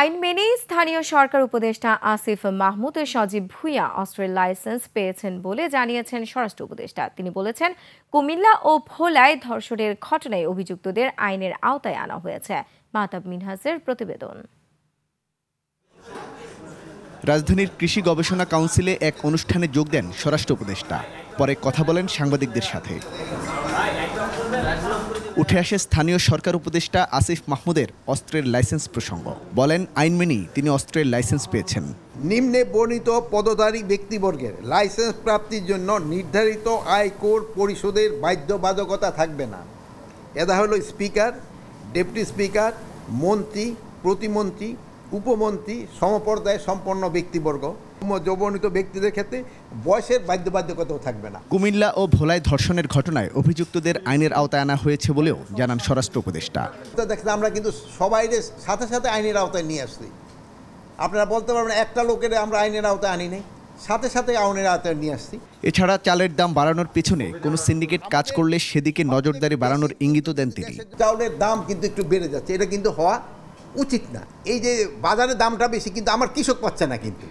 আইন মেনেই স্থানীয় সরকার উপদেষ্টা আসিফ মাহমুদ ও সজীব ভুঁইয়া অস্ত্রের লাইসেন্স পেয়েছেন বলে জানিয়েছেন স্বরাষ্ট্র উপদেষ্টা। তিনি বলেছেন, কুমিল্লা ও ভোলায় ধর্ষণের ঘটনায় অভিযুক্তদের আইনের আওতায় আনা হয়েছে। মাহতাব মিনহাজের প্রতিবেদন। রাজধানীর কৃষি গবেষণা কাউন্সিলে এক অনুষ্ঠানে যোগ দেন স্বরাষ্ট্র উপদেষ্টা। পরে কথা বলেন সাংবাদিকদের সাথে। উঠে আসে স্থানীয় সরকার উপদেষ্টা আসিফ মাহমুদের অস্ত্রের লাইসেন্স প্রসঙ্গ। বলেন, আইন মেনেই তিনি অস্ত্রের লাইসেন্স পেয়েছেন। নিম্নে বর্ণিত পদধারী ব্যক্তিবর্গের লাইসেন্স প্রাপ্তির জন্য নির্ধারিত আয়কর পরিশোধের বাধ্যবাধকতা থাকবে না। এরা হলো স্পিকার, ডেপুটি স্পিকার, মন্ত্রী, প্রতিমন্ত্রী, উপমন্ত্রী, সমপর্যায়ে সম্পন্ন ব্যক্তিবর্গ। যৌবনিত ব্যক্তিদের ক্ষেত্রে বয়সের বাধ্যবাধকতাও থাকবে না। কুমিল্লা ও ভোলায় ধর্ষণের ঘটনায় অভিযুক্তদের আইনের আওতায় আনা হয়েছে বলেও জানান স্বরাষ্ট্র উপদেষ্টা। দেখেন, আমরা কিন্তু সবাই সাথে সাথে আইনের আওতায় নিয়ে আসছি। আপনারা বলতে পারবেন একটা লোকের আমরা আইনের আওতায় আনি নাই, সাথে সাথে আইনের আওতায় নিয়ে আসছি। এছাড়া চালের দাম বাড়ানোর পেছনে কোনো সিন্ডিকেট কাজ করলে সেদিকে নজরদারি বাড়ানোর ইঙ্গিতও দেন তিনি। চাউলের দাম কিন্তু একটু বেড়ে যাচ্ছে, এটা কিন্তু হওয়া উচিত না। এই যে বাজারের দামটা বেশি, কিন্তু আমার কৃষক পাচ্ছে না, কিন্তু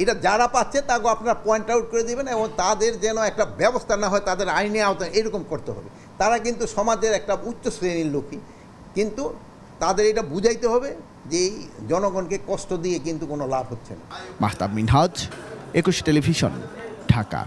এটা যারা পাচ্ছে তাকে আপনারা পয়েন্ট আউট করে দেবেন এবং তাদের যেন একটা ব্যবস্থা না হয়, তাদের আইনে আওতায় এরকম করতে হবে। তারা কিন্তু সমাজের একটা উচ্চ শ্রেণীর লোকই, কিন্তু তাদের এটা বুঝাইতে হবে যে এই জনগণকে কষ্ট দিয়ে কিন্তু কোনো লাভ হচ্ছে না। মাহতাব মিনহাজ, 21 টেলিভিশন, ঢাকা।